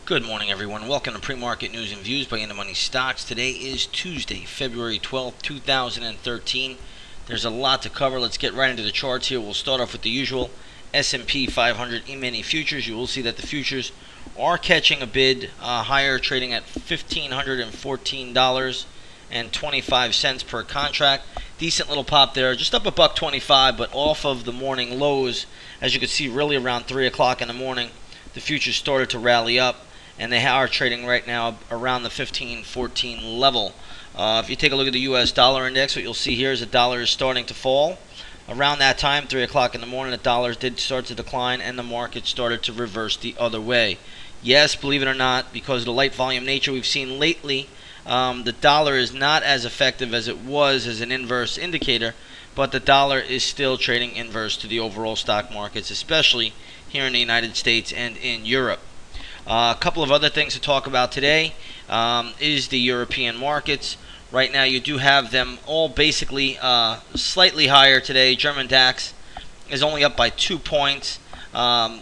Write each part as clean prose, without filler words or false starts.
Good morning, everyone. Welcome to Pre-Market News and Views by In the Money Stocks. Today is Tuesday, February 12th, 2013. There's a lot to cover. Let's get right into the charts here. We'll start off with the usual S&P 500 E-mini futures. You will see that the futures are catching a bid higher, trading at $1,514.25 per contract. Decent little pop there, just up $1.25, but off of the morning lows. As you can see, really around 3 o'clock in the morning, the futures started to rally up, and they are trading right now around the 15-14 level. If you take a look at the U.S. dollar index, what you'll see here is the dollar is starting to fall. Around that time, 3 o'clock in the morning, the dollar did start to decline, and the market started to reverse the other way. Yes, believe it or not, because of the light volume nature we've seen lately, the dollar is not as effective as it was as an inverse indicator, but the dollar is still trading inverse to the overall stock markets, especially here in the United States and in Europe. A couple of other things to talk about today is the European markets. Right now you do have them all basically slightly higher today. German DAX is only up by 2 points. The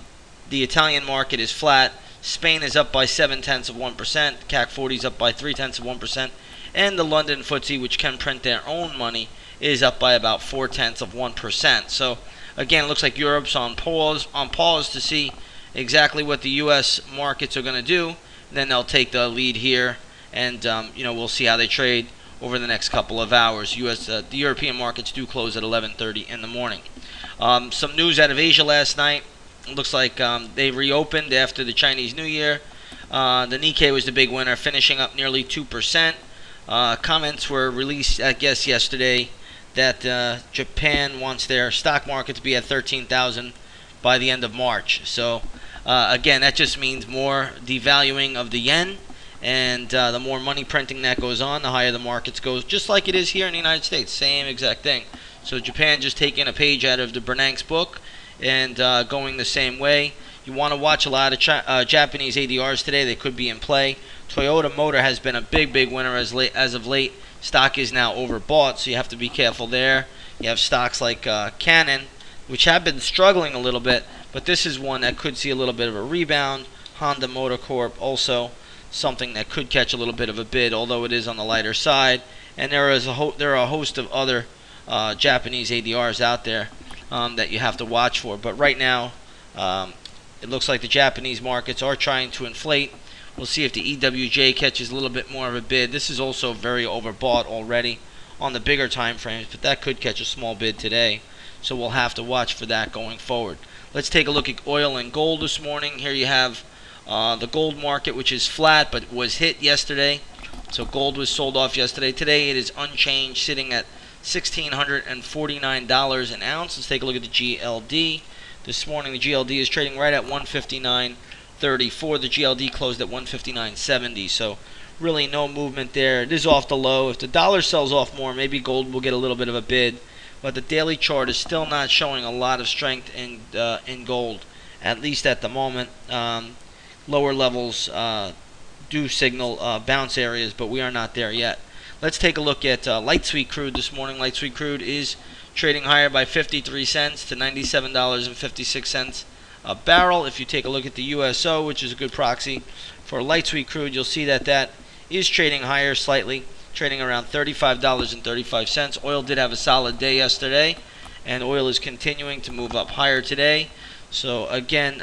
Italian market is flat. Spain is up by 0.7%. CAC 40 is up by 0.3%. And the London FTSE, which can print their own money, is up by about 0.4%. So again, it looks like Europe's on pause to see exactly what the U.S. markets are going to do. Then they'll take the lead here, and we'll see how they trade over the next couple of hours. The European markets do close at 11:30 in the morning. Some news out of Asia last night. It looks like they reopened after the Chinese New Year. The Nikkei was the big winner, finishing up nearly 2%. Comments were released, I guess, yesterday that Japan wants their stock market to be at 13,000 by the end of March. So again, that just means more devaluing of the yen, and the more money printing that goes on, the higher the markets goes, just like it is here in the United States. Same exact thing. So Japan just taking a page out of the Bernanke's book and going the same way. You want to watch a lot of Japanese ADRs today. They could be in play. Toyota Motor has been a big winner as of late. Stock is now overbought, so you have to be careful there. You have stocks like Canon, which have been struggling a little bit, but this is one that could see a little bit of a rebound. Honda Motor Corp also something that could catch a little bit of a bid, although it is on the lighter side. And there are a host of other Japanese ADRs out there that you have to watch for. But right now, it looks like the Japanese markets are trying to inflate. We'll see if the EWJ catches a little bit more of a bid. This is also very overbought already on the bigger time frames, but that could catch a small bid today. So we'll have to watch for that going forward. Let's take a look at oil and gold this morning. Here you have the gold market, which is flat but was hit yesterday. So gold was sold off yesterday. Today it is unchanged, sitting at $1,649 an ounce. Let's take a look at the GLD. This morning the GLD is trading right at 159.34. The GLD closed at 159.70. So really no movement there. It is off the low. If the dollar sells off more, maybe gold will get a little bit of a bid. But the daily chart is still not showing a lot of strength in gold, at least at the moment. Lower levels do signal bounce areas, but we are not there yet. Let's take a look at light sweet crude this morning. Light sweet crude is trading higher by 53 cents to $97.56 a barrel. If you take a look at the USO, which is a good proxy for light sweet crude, you'll see that that is trading higher slightly, trading around $35.35. Oil did have a solid day yesterday, and oil is continuing to move up higher today. So again,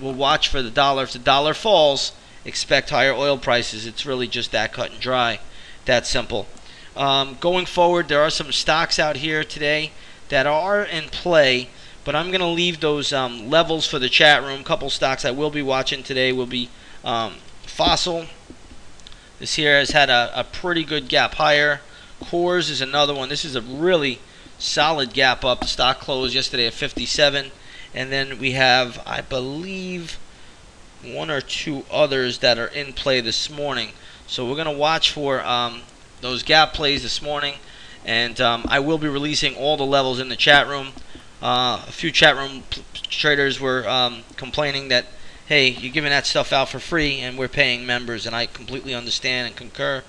we'll watch for the dollar. If the dollar falls, expect higher oil prices. It's really just that cut and dry, that simple. Going forward, there are some stocks out here today that are in play, but I'm going to leave those levels for the chat room. A couple stocks I will be watching today will be Fossil. This here has had a pretty good gap higher. Coors is another one. This is a really solid gap up. The stock closed yesterday at 57. And then we have, I believe, one or two others that are in play this morning. So we're going to watch for those gap plays this morning. And I will be releasing all the levels in the chat room. A few chat room traders were complaining that, hey, you're giving that stuff out for free and we're paying members, and I completely understand and concur.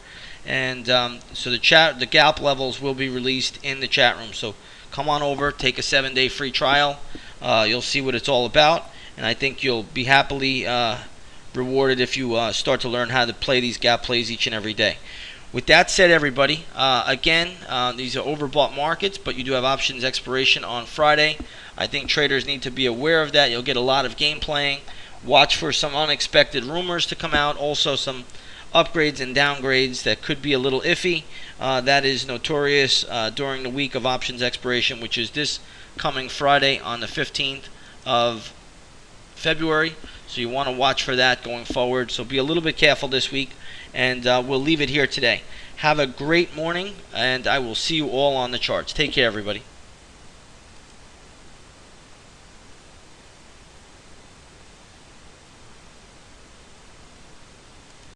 And so the gap levels will be released in the chat room. So come on over, take a 7-day free trial. You'll see what it's all about, and I think you'll be happily rewarded if you start to learn how to play these gap plays each and every day. With that said, everybody, again, these are overbought markets, but you do have options expiration on Friday. I think traders need to be aware of that. You'll get a lot of game playing. Watch for some unexpected rumors to come out. Also, some upgrades and downgrades that could be a little iffy. That is notorious during the week of options expiration, which is this coming Friday on the 15th of February. So you want to watch for that going forward. So be a little bit careful this week. And we'll leave it here today. Have a great morning, and I will see you all on the charts. Take care, everybody.